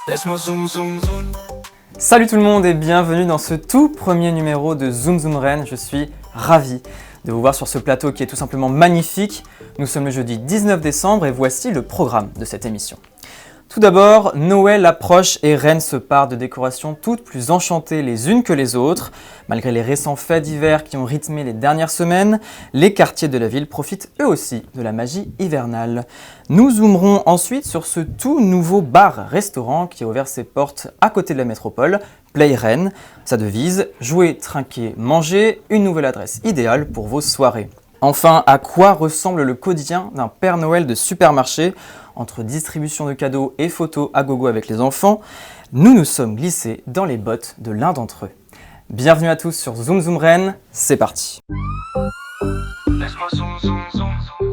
Laisse-moi zoom zoom zoom. Salut tout le monde et bienvenue dans ce tout premier numéro de Zoom Zoom Rennes. Je suis ravi de vous voir sur ce plateau qui est tout simplement magnifique. Nous sommes le jeudi 19 décembre et voici le programme de cette émission. Tout d'abord, Noël approche et Rennes se part de décorations toutes plus enchantées les unes que les autres. Malgré les récents faits divers qui ont rythmé les dernières semaines, les quartiers de la ville profitent eux aussi de la magie hivernale. Nous zoomerons ensuite sur ce tout nouveau bar-restaurant qui a ouvert ses portes à côté de la métropole, Play Rennes. Sa devise, jouer, trinquer, manger, une nouvelle adresse idéale pour vos soirées. Enfin, à quoi ressemble le quotidien d'un Père Noël de supermarché? Entre distribution de cadeaux et photos à gogo avec les enfants, nous nous sommes glissés dans les bottes de l'un d'entre eux. Bienvenue à tous sur Zoom Zoom Rennes, c'est parti. Laisse-moi zoom zoom zoom zoom.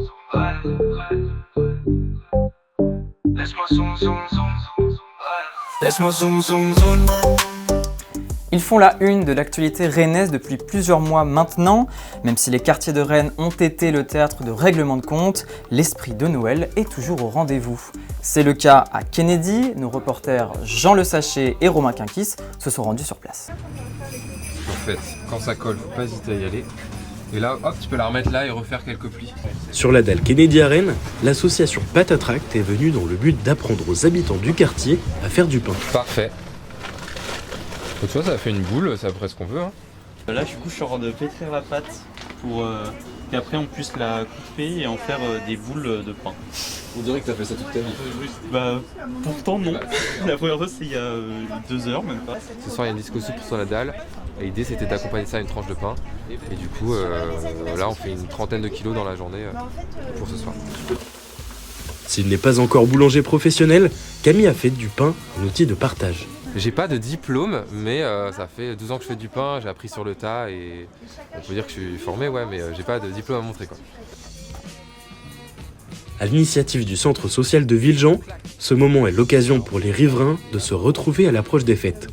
Laisse-moi zoom zoom zoom. Laisse-moi zoom zoom zoom. Ils font la une de l'actualité rennaise depuis plusieurs mois maintenant. Même si les quartiers de Rennes ont été le théâtre de règlements de compte, l'esprit de Noël est toujours au rendez-vous. C'est le cas à Kennedy. Nos reporters Jean Le Sachet et Romain Quinquis se sont rendus sur place. En fait, quand ça colle, faut pas hésiter à y aller. Et là, hop, tu peux la remettre là et refaire quelques plis. Sur la dalle Kennedy à Rennes, l'association Patatract est venue dans le but d'apprendre aux habitants du quartier à faire du pain. Parfait. Tu vois, ça a fait une boule, c'est à peu près ce qu'on veut. Hein. Là, du coup, je suis en train de pétrir la pâte pour qu'après on puisse la couper et en faire des boules de pain. On dirait que t'as fait ça toute ta vie. Bah, pourtant non. La première fois, c'est il y a 2 heures, même pas. Ce soir, il y a une disco soupe sur la dalle. Et l'idée, c'était d'accompagner ça à une tranche de pain. Et du coup, là, on fait une trentaine de kilos dans la journée pour ce soir. S'il n'est pas encore boulanger professionnel, Camille a fait du pain un outil de partage. J'ai pas de diplôme, mais ça fait 12 ans que je fais du pain, j'ai appris sur le tas et on peut dire que je suis formé, ouais, mais j'ai pas de diplôme à montrer, quoi. À l'initiative du centre social de Villejean, ce moment est l'occasion pour les riverains de se retrouver à l'approche des fêtes.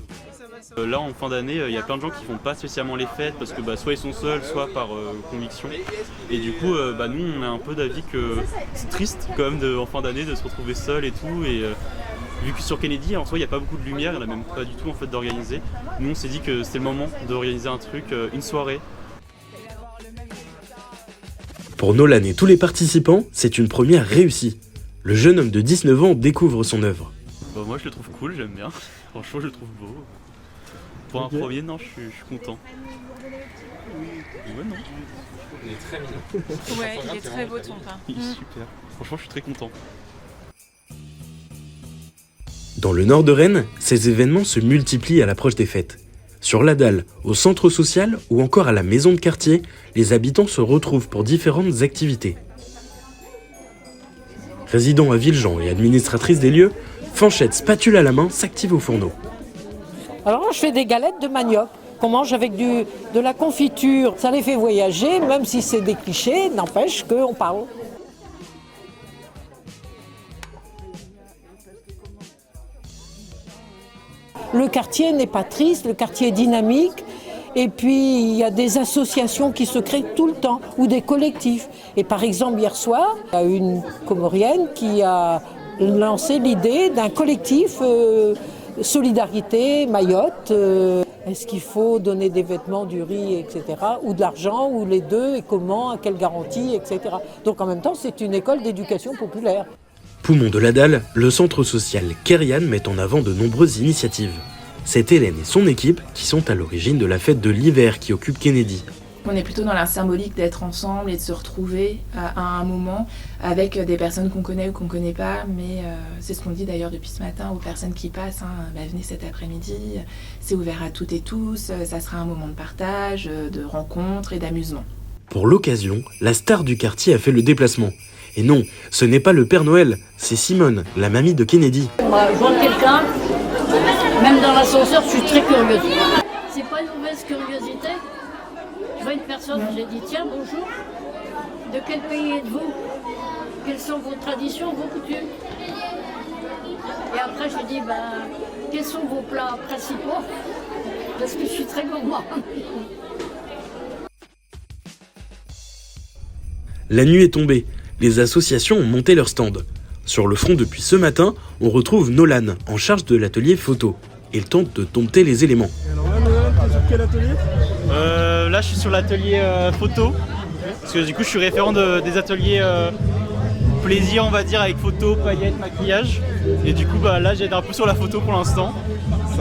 Là, en fin d'année, il y a plein de gens qui font pas spécialement les fêtes parce que soit ils sont seuls, soit par conviction. Et du coup, nous, on a un peu d'avis que c'est triste quand même en fin d'année de se retrouver seul et tout. Et vu que sur Kennedy, en soi, il n'y a pas beaucoup de lumière, il n'y en a même pas du tout en fait d'organiser. Nous, on s'est dit que c'était le moment d'organiser un truc, une soirée. Pour Nolan et tous les participants, c'est une première réussie. Le jeune homme de 19 ans découvre son œuvre. Moi, je le trouve cool, j'aime bien. Franchement, je le trouve beau. Pour un premier, non, je suis content. Ouais, non. Il est très mignon. Ouais, il est très beau ton pain. Il est super. Franchement, je suis très content. Dans le nord de Rennes, ces événements se multiplient à l'approche des fêtes. Sur la dalle, au centre social ou encore à la maison de quartier, les habitants se retrouvent pour différentes activités. Résidant à Villejean et administratrice des lieux, Fanchette spatule à la main s'active au fourneau. Alors moi, je fais des galettes de manioc qu'on mange avec de la confiture. Ça les fait voyager, même si c'est des clichés, n'empêche qu'on parle. Le quartier n'est pas triste, le quartier est dynamique. Et puis, il y a des associations qui se créent tout le temps, ou des collectifs. Et par exemple, hier soir, il y a une Comorienne qui a lancé l'idée d'un collectif Solidarité, Mayotte. Est-ce qu'il faut donner des vêtements, du riz, etc. ou de l'argent, ou les deux, et comment, à quelle garantie, etc. Donc en même temps, c'est une école d'éducation populaire. Poumon de la dalle, le centre social Kerian met en avant de nombreuses initiatives. C'est Hélène et son équipe qui sont à l'origine de la fête de l'hiver qui occupe Kennedy. On est plutôt dans la symbolique d'être ensemble et de se retrouver à un moment avec des personnes qu'on connaît ou qu'on ne connaît pas, mais c'est ce qu'on dit d'ailleurs depuis ce matin aux personnes qui passent, venez cet après-midi, c'est ouvert à toutes et tous, ça sera un moment de partage, de rencontre et d'amusement. Pour l'occasion, la star du quartier a fait le déplacement. Et non, ce n'est pas le Père Noël, c'est Simone, la mamie de Kennedy. Moi, je vois quelqu'un, même dans l'ascenseur, je suis très curieuse. C'est pas une mauvaise curiosité. Je vois une personne, j'ai dit tiens, bonjour, de quel pays êtes-vous? Quelles sont vos traditions, vos coutumes? Et après, je dis quels sont vos plats principaux? Parce que je suis très gourmand. La nuit est tombée. Les associations ont monté leur stand. Sur le front depuis ce matin, on retrouve Nolan, en charge de l'atelier photo. Il tente de dompter les éléments. Alors là, Nolan, t'es sur quel atelier ? Là, je suis sur l'atelier photo, parce que du coup, je suis référent des ateliers plaisir, on va dire, avec photo, paillettes, maquillage. Et du coup, là, j'aide un peu sur la photo pour l'instant.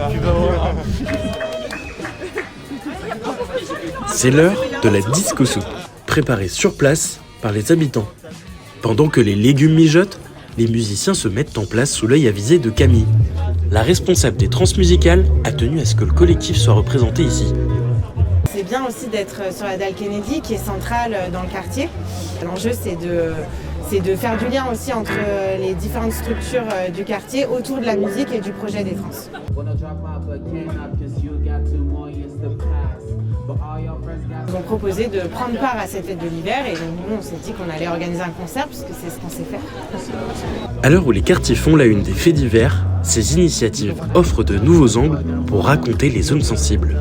Puis, voilà. C'est l'heure de la disco soupe, préparée sur place par les habitants. Pendant que les légumes mijotent, les musiciens se mettent en place sous l'œil avisé de Camille. La responsable des transmusicales a tenu à ce que le collectif soit représenté ici. C'est bien aussi d'être sur la dalle Kennedy qui est centrale dans le quartier. L'enjeu c'est de faire du lien aussi entre les différentes structures du quartier autour de la musique et du projet des trans. Ils ont proposé de prendre part à cette fête de l'hiver et donc nous on s'est dit qu'on allait organiser un concert puisque c'est ce qu'on sait faire. À l'heure où les quartiers font la une des faits divers, ces initiatives offrent de nouveaux angles pour raconter les zones sensibles.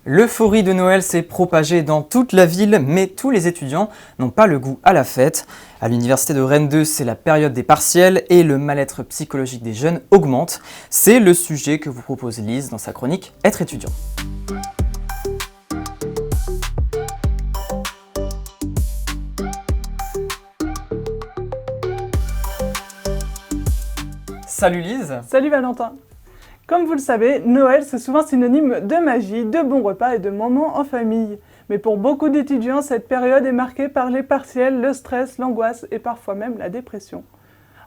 L'euphorie de Noël s'est propagée dans toute la ville, mais tous les étudiants n'ont pas le goût à la fête. À l'université de Rennes 2, c'est la période des partiels et le mal-être psychologique des jeunes augmente. C'est le sujet que vous propose Lise dans sa chronique « Être étudiant ». Salut Lise. Salut Valentin. Comme vous le savez, Noël c'est souvent synonyme de magie, de bons repas et de moments en famille. Mais pour beaucoup d'étudiants, cette période est marquée par les partiels, le stress, l'angoisse et parfois même la dépression.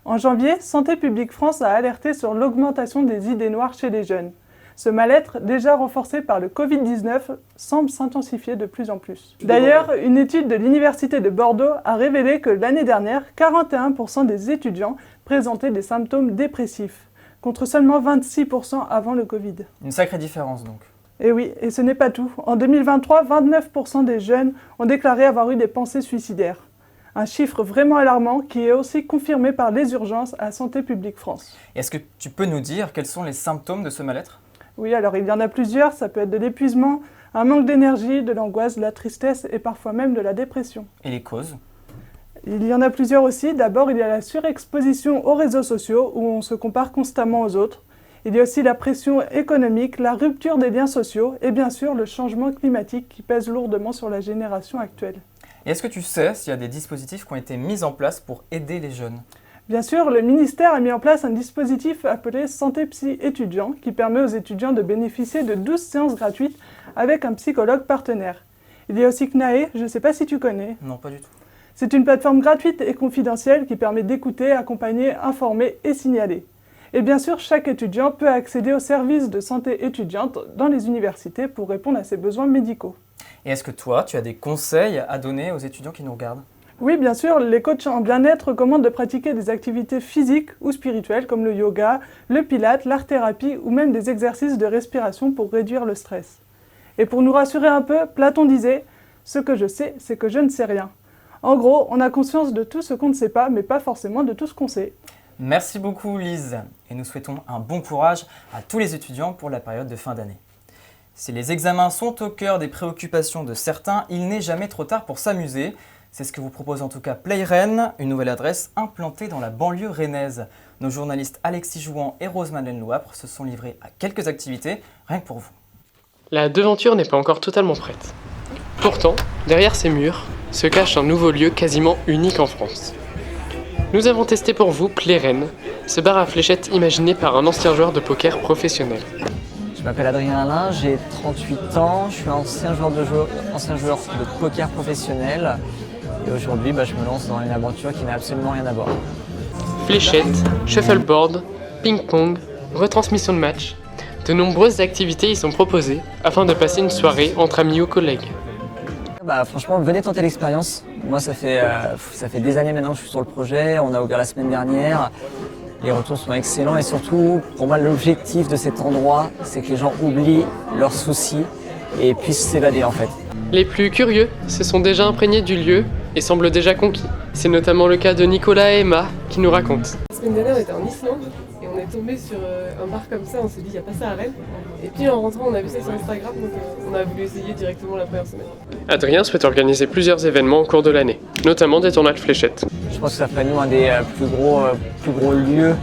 En janvier, Santé publique France a alerté sur l'augmentation des idées noires chez les jeunes. Ce mal-être, déjà renforcé par le Covid-19, semble s'intensifier de plus en plus. D'ailleurs, une étude de l'Université de Bordeaux a révélé que l'année dernière, 41% des étudiants présentaient des symptômes dépressifs, contre seulement 26% avant le Covid. Une sacrée différence donc. Et oui, et ce n'est pas tout. En 2023, 29% des jeunes ont déclaré avoir eu des pensées suicidaires. Un chiffre vraiment alarmant qui est aussi confirmé par les urgences à Santé publique France. Est-ce que tu peux nous dire quels sont les symptômes de ce mal-être ? Oui, alors il y en a plusieurs, ça peut être de l'épuisement, un manque d'énergie, de l'angoisse, de la tristesse et parfois même de la dépression. Et les causes ? Il y en a plusieurs aussi. D'abord, il y a la surexposition aux réseaux sociaux où on se compare constamment aux autres. Il y a aussi la pression économique, la rupture des liens sociaux et bien sûr le changement climatique qui pèse lourdement sur la génération actuelle. Et est-ce que tu sais s'il y a des dispositifs qui ont été mis en place pour aider les jeunes ? Bien sûr, le ministère a mis en place un dispositif appelé Santé Psy étudiant qui permet aux étudiants de bénéficier de 12 séances gratuites avec un psychologue partenaire. Il y a aussi CNAE, je ne sais pas si tu connais. Non, pas du tout. C'est une plateforme gratuite et confidentielle qui permet d'écouter, accompagner, informer et signaler. Et bien sûr, chaque étudiant peut accéder aux services de santé étudiante dans les universités pour répondre à ses besoins médicaux. Et est-ce que toi, tu as des conseils à donner aux étudiants qui nous regardent ? Oui, bien sûr, les coachs en bien-être recommandent de pratiquer des activités physiques ou spirituelles comme le yoga, le pilate, l'art-thérapie ou même des exercices de respiration pour réduire le stress. Et pour nous rassurer un peu, Platon disait « Ce que je sais, c'est que je ne sais rien ». En gros, on a conscience de tout ce qu'on ne sait pas, mais pas forcément de tout ce qu'on sait. Merci beaucoup Lise, et nous souhaitons un bon courage à tous les étudiants pour la période de fin d'année. Si les examens sont au cœur des préoccupations de certains, il n'est jamais trop tard pour s'amuser. C'est ce que vous propose en tout cas Play Rennes, une nouvelle adresse implantée dans la banlieue rennaise. Nos journalistes Alexis Jouan et Rose-Madeleine Louapre se sont livrés à quelques activités, rien que pour vous. La devanture n'est pas encore totalement prête. Pourtant, derrière ces murs, se cache un nouveau lieu quasiment unique en France. Nous avons testé pour vous Play Rennes, ce bar à fléchettes imaginé par un ancien joueur de poker professionnel. Je m'appelle Adrien Alain, j'ai 38 ans, je suis ancien joueur de poker professionnel et aujourd'hui je me lance dans une aventure qui n'a absolument rien à voir. Fléchettes, shuffleboard, ping-pong, retransmission de matchs, de nombreuses activités y sont proposées afin de passer une soirée entre amis ou collègues. Franchement, venez tenter l'expérience. Moi, ça fait des années maintenant que je suis sur le projet. On a ouvert la semaine dernière. Les retours sont excellents et surtout, pour moi, l'objectif de cet endroit, c'est que les gens oublient leurs soucis et puissent s'évader en fait. Les plus curieux se sont déjà imprégnés du lieu et semblent déjà conquis. C'est notamment le cas de Nicolas et Emma qui nous racontent. La semaine dernière, on était en Islande et on est tombé sur un bar comme ça. On s'est dit, il n'y a pas ça à Rennes. Et puis en rentrant, on a vu ça sur Instagram, donc on a voulu essayer directement la première semaine. Adrien souhaite organiser plusieurs événements au cours de l'année, notamment des tournois de fléchettes. Je pense que ça ferait nous un des plus gros lieux.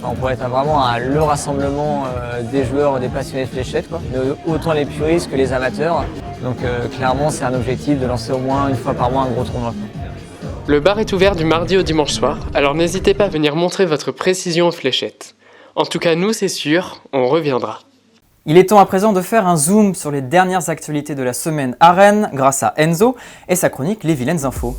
On pourrait être vraiment le rassemblement des joueurs, des passionnés de fléchettes, quoi. Autant les puristes que les amateurs. Donc clairement, c'est un objectif de lancer au moins une fois par mois un gros tournoi. Le bar est ouvert du mardi au dimanche soir, alors n'hésitez pas à venir montrer votre précision aux fléchettes. En tout cas, nous, c'est sûr, on reviendra. Il est temps à présent de faire un zoom sur les dernières actualités de la semaine à Rennes grâce à Enzo et sa chronique Les Vilaines Infos.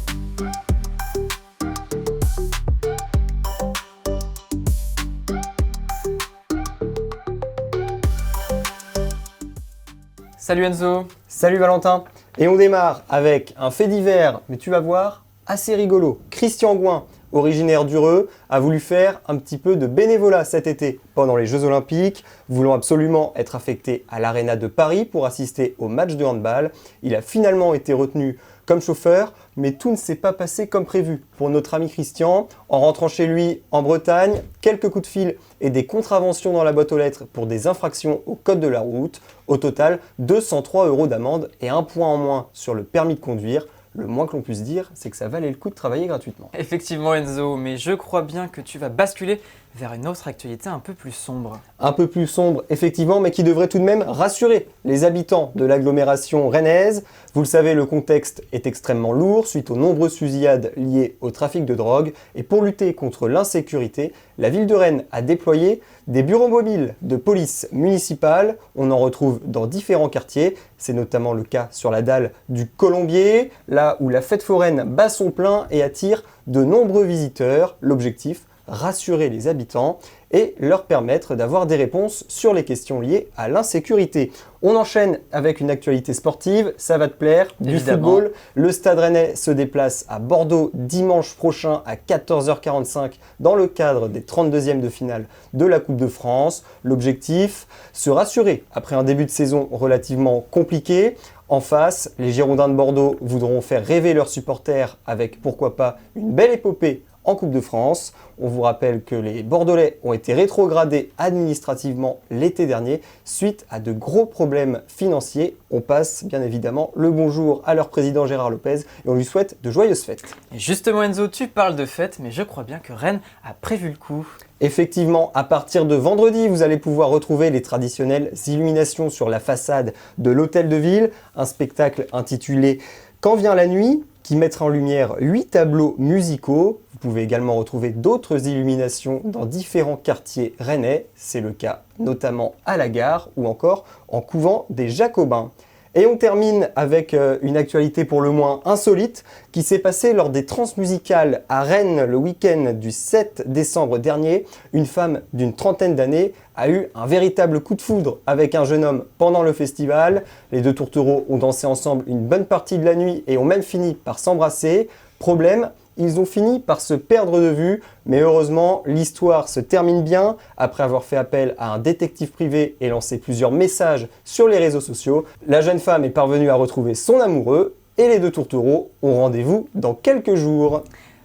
Salut Enzo. Salut Valentin. Et on démarre avec un fait divers, mais tu vas voir, assez rigolo. Christian Gouin, originaire d'Ureux, a voulu faire un petit peu de bénévolat cet été pendant les Jeux Olympiques, voulant absolument être affecté à l'Arena de Paris pour assister au match de handball. Il a finalement été retenu comme chauffeur, mais tout ne s'est pas passé comme prévu pour notre ami Christian. En rentrant chez lui en Bretagne, quelques coups de fil et des contraventions dans la boîte aux lettres pour des infractions au code de la route. Au total, 203 € d'amende et 1 point en moins sur le permis de conduire. Le moins que l'on puisse dire, c'est que ça valait le coup de travailler gratuitement. Effectivement Enzo, mais je crois bien que tu vas basculer vers une autre actualité un peu plus sombre. Un peu plus sombre, effectivement, mais qui devrait tout de même rassurer les habitants de l'agglomération rennaise. Vous le savez, le contexte est extrêmement lourd suite aux nombreuses fusillades liées au trafic de drogue. Et pour lutter contre l'insécurité, la ville de Rennes a déployé des bureaux mobiles de police municipale. On en retrouve dans différents quartiers. C'est notamment le cas sur la dalle du Colombier, là où la fête foraine bat son plein et attire de nombreux visiteurs. L'objectif, rassurer les habitants et leur permettre d'avoir des réponses sur les questions liées à l'insécurité. On enchaîne avec une actualité sportive, ça va te plaire, du football. Le Stade Rennais se déplace à Bordeaux dimanche prochain à 14h45 dans le cadre des 32e de finale de la Coupe de France. L'objectif, se rassurer après un début de saison relativement compliqué. En face, les Girondins de Bordeaux voudront faire rêver leurs supporters avec pourquoi pas une belle épopée en Coupe de France. On vous rappelle que les Bordelais ont été rétrogradés administrativement l'été dernier suite à de gros problèmes financiers. On passe bien évidemment le bonjour à leur président Gérard Lopez et on lui souhaite de joyeuses fêtes. Et justement Enzo, tu parles de fêtes, mais je crois bien que Rennes a prévu le coup. Effectivement, à partir de vendredi, vous allez pouvoir retrouver les traditionnelles illuminations sur la façade de l'hôtel de ville, un spectacle intitulé « Quand vient la nuit ?» qui mettra en lumière 8 tableaux musicaux. Vous pouvez également retrouver d'autres illuminations dans différents quartiers rennais. C'est le cas notamment à la gare ou encore en couvent des Jacobins. Et on termine avec une actualité pour le moins insolite qui s'est passée lors des transmusicales à Rennes le week-end du 7 décembre dernier. Une femme d'une trentaine d'années a eu un véritable coup de foudre avec un jeune homme pendant le festival. Les deux tourtereaux ont dansé ensemble une bonne partie de la nuit et ont même fini par s'embrasser. Problème, ils ont fini par se perdre de vue, mais heureusement, l'histoire se termine bien. Après avoir fait appel à un détective privé et lancé plusieurs messages sur les réseaux sociaux, la jeune femme est parvenue à retrouver son amoureux et les deux tourtereaux ont rendez-vous dans quelques jours.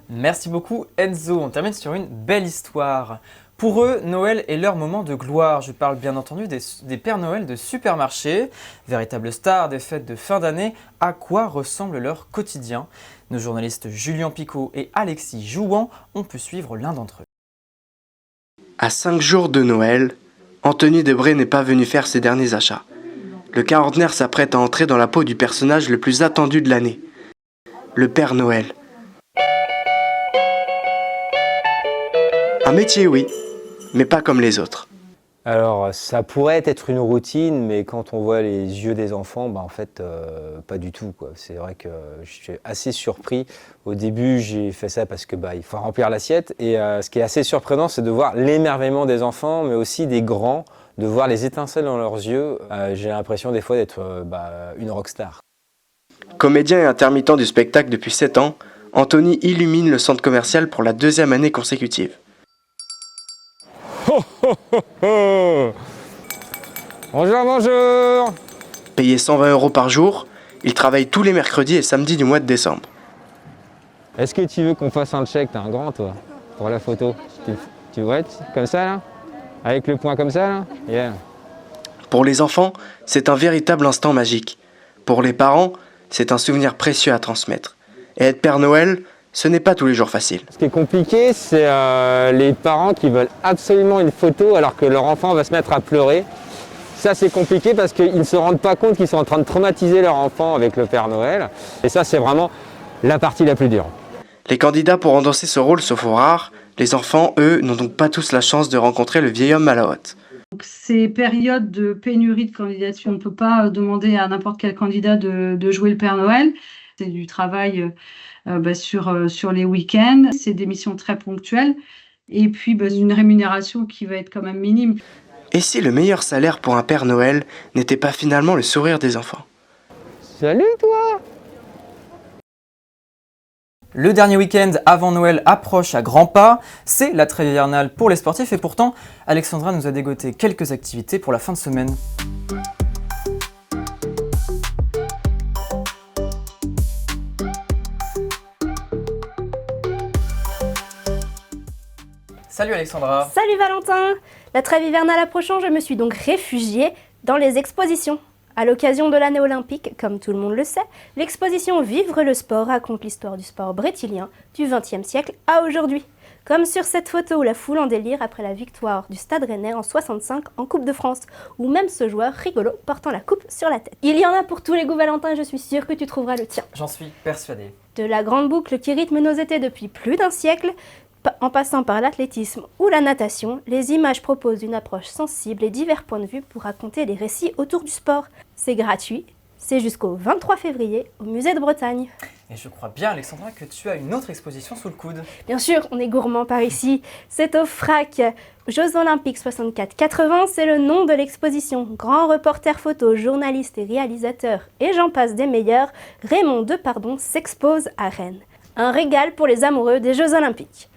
Merci beaucoup Enzo, on termine sur une belle histoire. Pour eux, Noël est leur moment de gloire. Je parle bien entendu des Pères Noël de supermarché, véritables stars des fêtes de fin d'année. À quoi ressemble leur quotidien ? Nos journalistes Julien Picot et Alexis Jouan ont pu suivre l'un d'entre eux. À 5 jours de Noël, Anthony Debré n'est pas venu faire ses derniers achats. Le quarantenaire s'apprête à entrer dans la peau du personnage le plus attendu de l'année, le Père Noël. Un métier, oui, mais pas comme les autres. Alors, ça pourrait être une routine, mais quand on voit les yeux des enfants, en fait, pas du tout, quoi. C'est vrai que je suis assez surpris. Au début, j'ai fait ça parce que il faut remplir l'assiette. Et ce qui est assez surprenant, c'est de voir l'émerveillement des enfants, mais aussi des grands, de voir les étincelles dans leurs yeux. J'ai l'impression des fois d'être une rockstar. Comédien et intermittent du spectacle depuis 7 ans, Anthony illumine le centre commercial pour la 2e année consécutive. Oh, oh, oh, oh. Bonjour, bonjour. Payé 120 € par jour, il travaille tous les mercredis et samedis du mois de décembre. Est-ce que tu veux qu'on fasse un check? T'es un grand, toi, pour la photo. Tu vois, comme ça, là? Avec le poing comme ça, là? Yeah. Pour les enfants, c'est un véritable instant magique. Pour les parents, c'est un souvenir précieux à transmettre. Et être Père Noël, Ce n'est pas tous les jours facile. Ce qui est compliqué, c'est les parents qui veulent absolument une photo alors que leur enfant va se mettre à pleurer. Ça, c'est compliqué parce qu'ils ne se rendent pas compte qu'ils sont en train de traumatiser leur enfant avec le Père Noël. Et ça, c'est vraiment la partie la plus dure. Les candidats pour endosser ce rôle se font rares. Les enfants, eux, n'ont donc pas tous la chance de rencontrer le vieil homme à la hotte. Ces périodes de pénurie de candidatures, on ne peut pas demander à n'importe quel candidat de jouer le Père Noël. C'est du travail sur les week-ends, c'est des missions très ponctuelles et puis une rémunération qui va être quand même minime. Et si le meilleur salaire pour un Père Noël n'était pas finalement le sourire des enfants? Salut toi! Le dernier week-end avant Noël approche à grands pas, c'est la trêve hivernale pour les sportifs et pourtant, Alexandra nous a dégoté quelques activités pour la fin de semaine. Salut Alexandra. Salut Valentin. La trêve hivernale approchant, je me suis donc réfugiée dans les expositions. À l'occasion de l'année olympique, comme tout le monde le sait, l'exposition Vivre le sport raconte l'histoire du sport brétilien du XXe siècle à aujourd'hui. Comme sur cette photo où la foule en délire après la victoire du Stade Rennais en 65 en Coupe de France, ou même ce joueur rigolo portant la coupe sur la tête. Il y en a pour tous les goûts Valentin, je suis sûre que tu trouveras le tien. J'en suis persuadée. De la grande boucle qui rythme nos étés depuis plus d'un siècle, en passant par l'athlétisme ou la natation, les images proposent une approche sensible et divers points de vue pour raconter les récits autour du sport. C'est gratuit, c'est jusqu'au 23 février au Musée de Bretagne. Et je crois bien Alexandra que tu as une autre exposition sous le coude. Bien sûr, on est gourmand par ici. C'est au FRAC. Jeux Olympiques 64-80, c'est le nom de l'exposition. Grand reporter photo, journaliste et réalisateur, et j'en passe des meilleurs, Raymond Depardon s'expose à Rennes. Un régal pour les amoureux des Jeux Olympiques.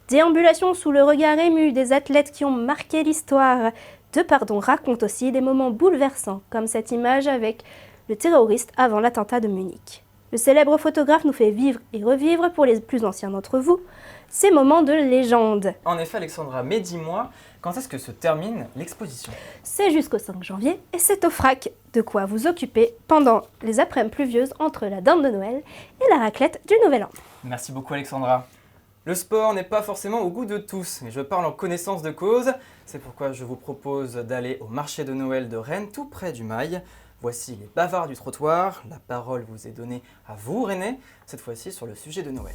Déambulation sous le regard ému des athlètes qui ont marqué l'histoire. Depardon raconte aussi des moments bouleversants, comme cette image avec le terroriste avant l'attentat de Munich. Le célèbre photographe nous fait vivre et revivre, pour les plus anciens d'entre vous, ces moments de légende. En effet Alexandra, mais dis-moi, quand est-ce que se termine l'exposition? C'est jusqu'au 5 janvier et c'est au FRAC. De quoi vous occuper pendant les après-midi pluvieuses entre la dinde de Noël et la raclette du Nouvel An. Merci beaucoup Alexandra. Le sport n'est pas forcément au goût de tous, mais je parle en connaissance de cause. C'est pourquoi je vous propose d'aller au marché de Noël de Rennes, tout près du Mail. Voici les bavards du trottoir. La parole vous est donnée à vous, René, cette fois-ci sur le sujet de Noël.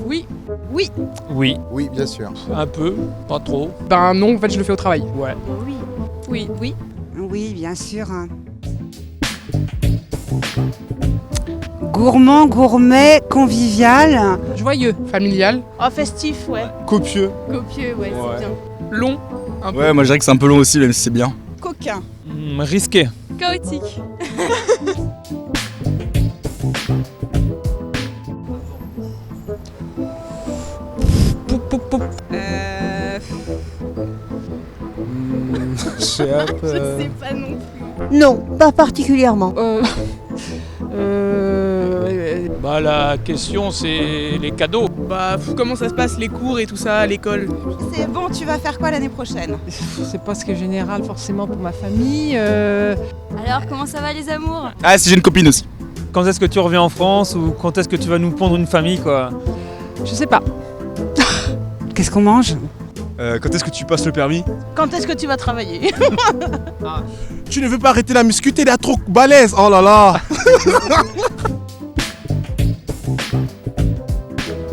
Oui. Oui. Oui, bien sûr. Un peu, pas trop. Ben non, en fait, je le fais au travail. Ouais. Oui. Oui. Oui. Oui, bien sûr. Gourmand, gourmet, convivial. Joyeux. Familial. Oh, festif, ouais. Copieux. Copieux, ouais, c'est bien. Long. Un Ouais, moi je dirais que c'est un peu long aussi, même si c'est bien. Coquin. Risqué. Chaotique. Je sais pas non plus. Non, pas particulièrement. Bah la question c'est les cadeaux. Bah comment ça se passe les cours et tout ça à l'école? C'est bon, tu vas faire quoi l'année prochaine? C'est pas ce qui est général forcément pour ma famille. Alors comment ça va les amours? Ah, si j'ai une copine aussi. Quand est-ce que tu reviens en France ou quand est-ce que tu vas nous pondre une famille quoi? Je sais pas. Qu'est-ce qu'on mange? Quand est-ce que tu passes le permis? Quand est-ce que tu vas travailler? Tu ne veux pas arrêter la muscu, t'es là trop balèze. Oh là là.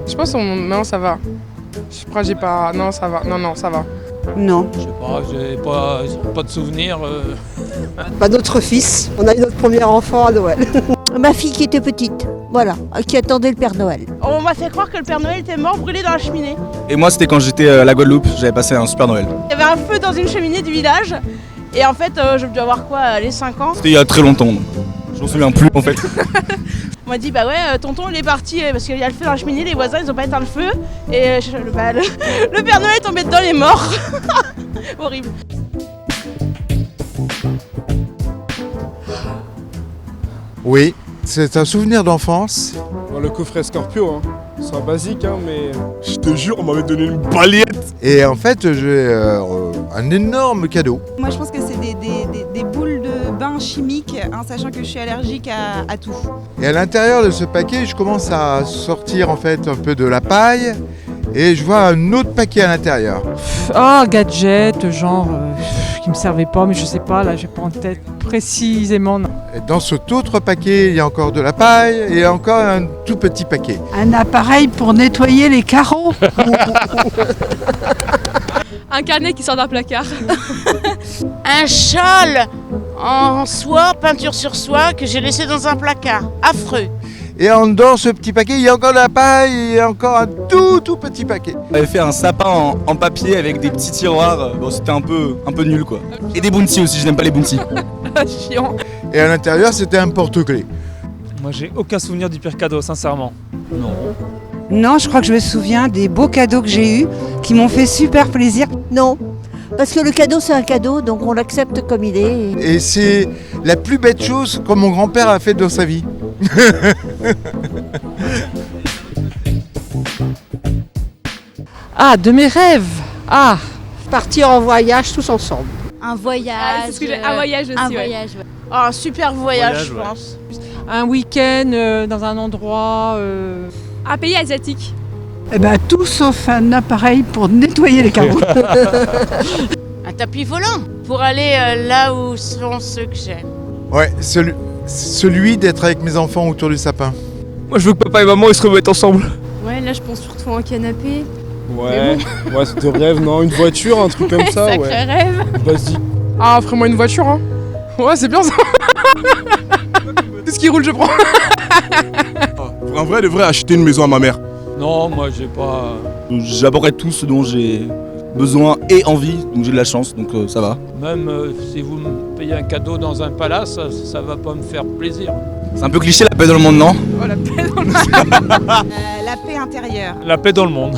Je pense que non, ça va. Je crois que j'ai pas... Non, ça va. Non, ça va. Non. Je sais pas, j'ai pas de souvenirs. Pas notre fils. On a eu notre premier enfant à Noël. Ma fille qui était petite, voilà, qui attendait le Père Noël. On m'a fait croire que le Père Noël était mort brûlé dans la cheminée. Et moi c'était quand j'étais à la Guadeloupe, j'avais passé un super Noël. Il y avait un feu dans une cheminée du village. Et en fait, je dois avoir quoi, les 5 ans. C'était il y a très longtemps, donc je m'en souviens plus en fait. On m'a dit, bah ouais, tonton il est parti parce qu'il y a le feu dans la cheminée, les voisins ils ont pas éteint le feu. Et le Père Noël est tombé dedans, il est mort. Horrible. Oui, c'est un souvenir d'enfance. Le coffret Scorpio, hein. C'est un basique, hein, mais je te jure, on m'avait donné une balayette. Et en fait, j'ai un énorme cadeau. Moi, je pense que c'est des boules de bain chimiques, hein, sachant que je suis allergique à tout. Et à l'intérieur de ce paquet, je commence à sortir en fait un peu de la paille et je vois un autre paquet à l'intérieur. Ah, gadget, genre, qui me servait pas, mais je sais pas, là, j'ai pas en tête précisément. Non. Et dans cet autre paquet, il y a encore de la paille et encore un tout petit paquet. Un appareil pour nettoyer les carreaux. Un carnet qui sort d'un placard. Un châle en soie, peinture sur soie, que j'ai laissé dans un placard. Affreux. Et dans ce petit paquet, il y a encore de la paille et encore un tout petit paquet. On avait fait un sapin en papier avec des petits tiroirs. Bon, c'était un peu nul quoi. Et des bounties aussi, je n'aime pas les bounties. Chiant. Et à l'intérieur, c'était un porte-clés. Moi, j'ai aucun souvenir du pire cadeau, sincèrement. Non. Non, je crois que je me souviens des beaux cadeaux que j'ai eus qui m'ont fait super plaisir. Non, parce que le cadeau c'est un cadeau, donc on l'accepte comme il est. Et c'est la plus bête chose que mon grand-père a fait dans sa vie. Ah, de mes rêves. Ah, Partir en voyage tous ensemble. Un voyage. Un voyage aussi. Un voyage, ouais. Oh, un super voyage, je pense. un week-end dans un endroit. Un pays asiatique. Eh ben tout sauf un appareil pour nettoyer les carreaux. Un tapis volant pour aller là où sont ceux que j'aime. Ouais, celui d'être avec mes enfants autour du sapin. Moi, je veux que papa et maman ils se remettent ensemble. Ouais, là je pense surtout en canapé. Ouais, ouais, c'est de rêve, non? Une voiture, un truc comme ça, Sacré ouais. rêve. Vas-y. Ah, offrez-moi une voiture, hein. Ouais, c'est bien ça. Tout ce qui roule, je prends. En vrai, de vrai, acheter une maison à ma mère. Non, moi j'ai pas. J'apporterai tout ce dont j'ai besoin et envie, donc j'ai de la chance, donc ça va. Même si vous me payez un cadeau dans un palace, ça va pas me faire plaisir. C'est un peu cliché la paix dans le monde, non? Oh, la paix dans le monde. La paix intérieure. La paix dans le monde.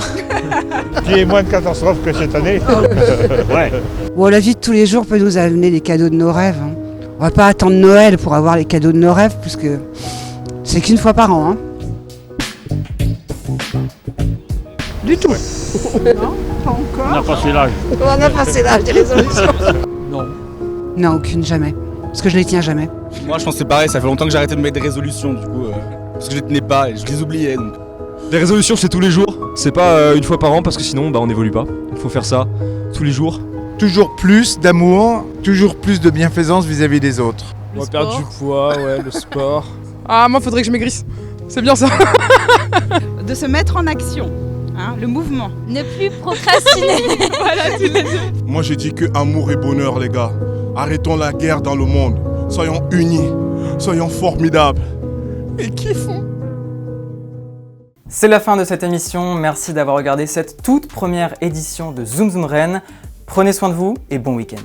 Qu'il y ait moins de catastrophes que cette année. Ouais. Bon, la vie de tous les jours peut nous amener des cadeaux de nos rêves. Hein. On va pas attendre Noël pour avoir les cadeaux de nos rêves, puisque c'est qu'une fois par an. Hein. Du tout. Non, pas encore. On a passé l'âge. On a passé l'âge des résolutions. Non. Non, aucune, jamais. Parce que je les tiens jamais. Moi je pense que c'est pareil, ça fait longtemps que j'ai arrêté de mettre des résolutions du coup, parce que je les tenais pas et je les oubliais donc. Les résolutions c'est tous les jours, c'est pas une fois par an parce que sinon on n'évolue pas. Il faut faire ça tous les jours. Toujours plus d'amour, toujours plus de bienfaisance vis-à-vis des autres. On va perdre du poids, ouais, le sport. Ah, moi faudrait que je maigrisse. C'est bien ça. De se mettre en action. Hein, le mouvement. Ne plus procrastiner. Voilà, tous les deux. Moi j'ai dit que amour et bonheur les gars. Arrêtons la guerre dans le monde. Soyons unis, soyons formidables. Et kiffons. C'est la fin de cette émission, merci d'avoir regardé cette toute première édition de Zoom Zoom Rennes. Prenez soin de vous et bon week-end.